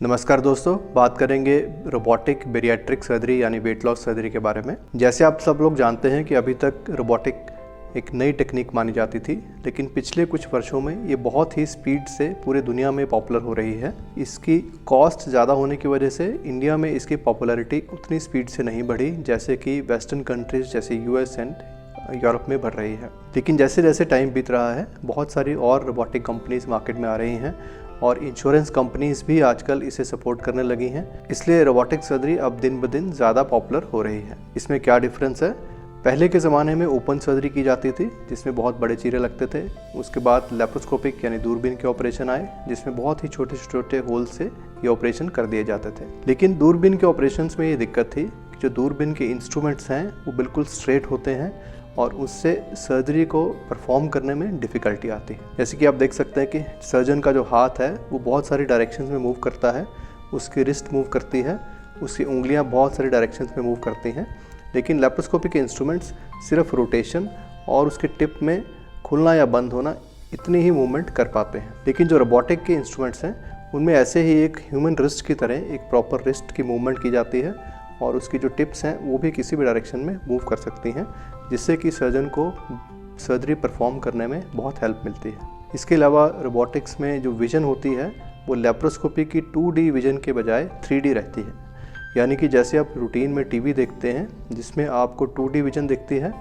नमस्कार दोस्तों, बात करेंगे रोबोटिक बेरियाट्रिक सर्जरी यानी वेट लॉस सर्जरी के बारे में। जैसे आप सब लोग जानते हैं कि अभी तक रोबोटिक एक नई टेक्निक मानी जाती थी, लेकिन पिछले कुछ वर्षों में ये बहुत ही स्पीड से पूरे दुनिया में पॉपुलर हो रही है। इसकी कॉस्ट ज़्यादा होने की वजह से इंडिया में इसकी पॉपुलैरिटी उतनी स्पीड से नहीं बढ़ी जैसे कि वेस्टर्न कंट्रीज जैसे यूएस एंड यूरोप में बढ़ रही है। लेकिन जैसे जैसे टाइम बीत रहा है, बहुत सारी और रोबोटिक कंपनीज मार्केट में आ रही हैं और इंश्योरेंस कंपनीज भी आजकल इसे सपोर्ट करने लगी हैं। इसलिए रोबोटिक सर्जरी अब दिन ब दिन ज़्यादा पॉपुलर हो रही है। इसमें क्या डिफरेंस है? पहले के ज़माने में ओपन सर्जरी की जाती थी जिसमें बहुत बड़े चीरे लगते थे। उसके बाद लेप्रोस्कोपिक यानी दूरबीन के ऑपरेशन आए जिसमें बहुत ही छोटे छोटे होल से ये ऑपरेशन कर दिए जाते थे। लेकिन दूरबीन के ऑपरेशंस में ये दिक्कत थी कि जो दूरबीन के इंस्ट्रूमेंट्स हैं वो बिल्कुल स्ट्रेट होते हैं और उससे सर्जरी को परफॉर्म करने में डिफ़िकल्टी आती है। जैसे कि आप देख सकते हैं कि सर्जन का जो हाथ है वो बहुत सारी डायरेक्शंस में मूव करता है, उसकी रिस्ट मूव करती है, उसकी उंगलियां बहुत सारी डायरेक्शंस में मूव करती हैं। लेकिन लेप्रोस्कोपी के इंस्ट्रूमेंट्स सिर्फ रोटेशन और उसके टिप में खुलना या बंद होना इतनी ही मूवमेंट कर पाते हैं। लेकिन जो रोबोटिक के इंस्ट्रूमेंट्स हैं उनमें ऐसे ही एक ह्यूमन रिस्ट की तरह एक प्रॉपर रिस्ट की मूवमेंट की जाती है और उसकी जो टिप्स हैं वो भी किसी भी डायरेक्शन में मूव कर सकती हैं, जिससे कि सर्जन को सर्जरी परफॉर्म करने में बहुत हेल्प मिलती है। इसके अलावा रोबोटिक्स में जो विज़न होती है वो लेप्रोस्कोपी की 2D विज़न के बजाय 3D रहती है। यानी कि जैसे आप रूटीन में टीवी देखते हैं जिसमें आपको 2D विज़न दिखती है,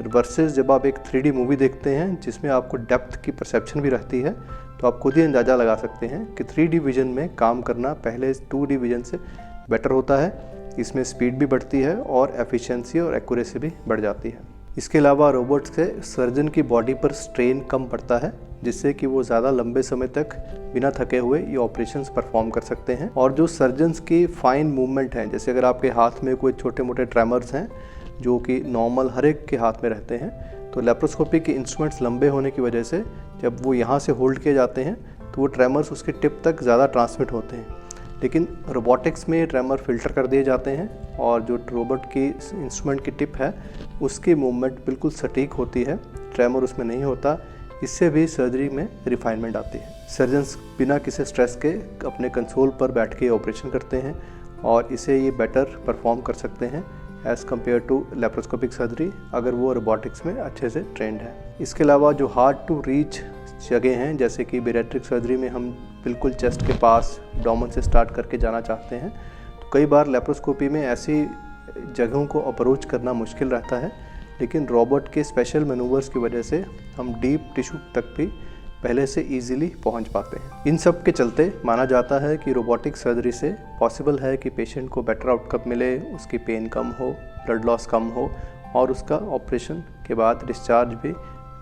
वर्सेस जब आप एक 3D मूवी देखते हैं जिसमें आपको डेप्थ की परसेप्शन भी रहती है, तो आप खुद ही अंदाज़ा लगा सकते हैं कि 3D विज़न में काम करना पहले 2D विज़न से बेटर होता है। इसमें स्पीड भी बढ़ती है और एफिशिएंसी और एक्यूरेसी भी बढ़ जाती है। इसके अलावा रोबोट से सर्जन की बॉडी पर स्ट्रेन कम पड़ता है, जिससे कि वो ज़्यादा लंबे समय तक बिना थके हुए ये ऑपरेशंस परफॉर्म कर सकते हैं। और जो सर्जन्स की फाइन मूवमेंट हैं, जैसे अगर आपके हाथ में कोई छोटे मोटे ट्रेमर्स हैं जो कि नॉर्मल हर एक के हाथ में रहते हैं, तो लेप्रोस्कोपी के इंस्ट्रूमेंट्स लंबे होने की वजह से जब वो यहाँ से होल्ड किए जाते हैं तो वो ट्रेमर्स उसके टिप तक ज़्यादा ट्रांसमिट होते हैं। लेकिन रोबोटिक्स में ट्रेमर फिल्टर कर दिए जाते हैं और जो रोबोट की इंस्ट्रूमेंट की टिप है उसकी मूवमेंट बिल्कुल सटीक होती है, ट्रेमर उसमें नहीं होता। इससे भी सर्जरी में रिफाइनमेंट आती है। सर्जन्स बिना किसी स्ट्रेस के अपने कंसोल पर बैठ के ऑपरेशन करते हैं और इसे ये बेटर परफॉर्म कर सकते हैं as compare to laparoscopic surgery, अगर वो रोबोटिक्स में अच्छे से ट्रेंड है। इसके अलावा जो हार्ड टू रीच जगह हैं, जैसे कि बेरियाट्रिक सर्जरी में हम बिल्कुल चेस्ट के पास डोमेन से स्टार्ट करके जाना चाहते हैं, तो कई बार लेप्रोस्कोपी में ऐसी जगहों को अप्रोच करना मुश्किल रहता है। लेकिन रोबोट के स्पेशल मैनूवर्स की वजह से हम डीप टिश्यू तक भी पहले से इजीली पहुंच पाते हैं। इन सब के चलते माना जाता है कि रोबोटिक सर्जरी से पॉसिबल है कि पेशेंट को बेटर आउटकम मिले, उसकी पेन कम हो, ब्लड लॉस कम हो और उसका ऑपरेशन के बाद डिस्चार्ज भी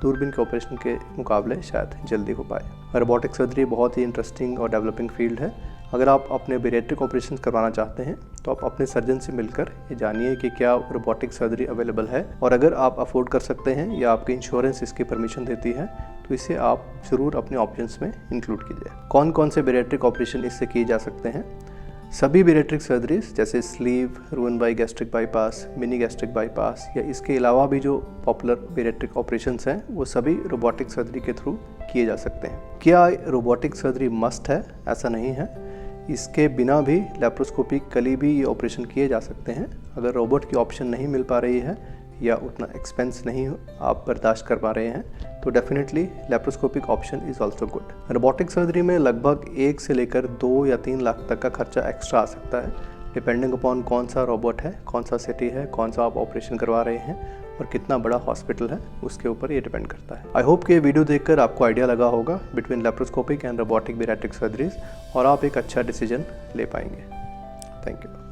दूरबीन के ऑपरेशन के मुकाबले शायद जल्दी हो पाए। रोबोटिक सर्जरी बहुत ही इंटरेस्टिंग और डेवलपिंग फील्ड है। अगर आप अपने बेरियाट्रिक ऑपरेशन करवाना चाहते हैं तो आप अपने सर्जन से मिलकर ये जानिए कि क्या रोबोटिक सर्जरी अवेलेबल है, और अगर आप अफोर्ड कर सकते हैं या आपकी इंश्योरेंस इसकी परमिशन देती है तो इसे आप ज़रूर अपने ऑप्शंस में इंक्लूड कीजिए। कौन कौन से बेरियाट्रिक ऑपरेशन इससे किए जा सकते हैं? सभी बेरियाट्रिक सर्जरीज जैसे sleeve, Rowan-Y gastric bypass, mini gastric bypass या इसके अलावा भी जो पॉपुलर बेरियाट्रिक ऑपरेशंस हैं वो सभी रोबोटिक सर्जरी के थ्रू किए जा सकते हैं। क्या रोबोटिक सर्जरी मस्ट है? ऐसा नहीं है। इसके बिना भी लेप्रोस्कोपिकली भी ये ऑपरेशन किए जा सकते हैं। अगर रोबोट की ऑप्शन नहीं मिल पा रही है या उतना एक्सपेंस नहीं आप बर्दाश्त कर पा रहे हैं तो definitely laparoscopic option is also good. Robotic surgery में लगभग 1 से लेकर 2 या 3 लाख तक का खर्चा एक्स्ट्रा आ सकता है, डिपेंडिंग अपॉन कौन सा रोबोट है, कौन सा सिटी है, कौन सा आप ऑपरेशन करवा रहे हैं और कितना बड़ा हॉस्पिटल है, उसके ऊपर ये डिपेंड करता है। आई होप कि ये वीडियो देखकर आपको आइडिया लगा होगा between laparoscopic and robotic bariatric surgeries और आप एक अच्छा डिसीजन ले पाएंगे। Thank you.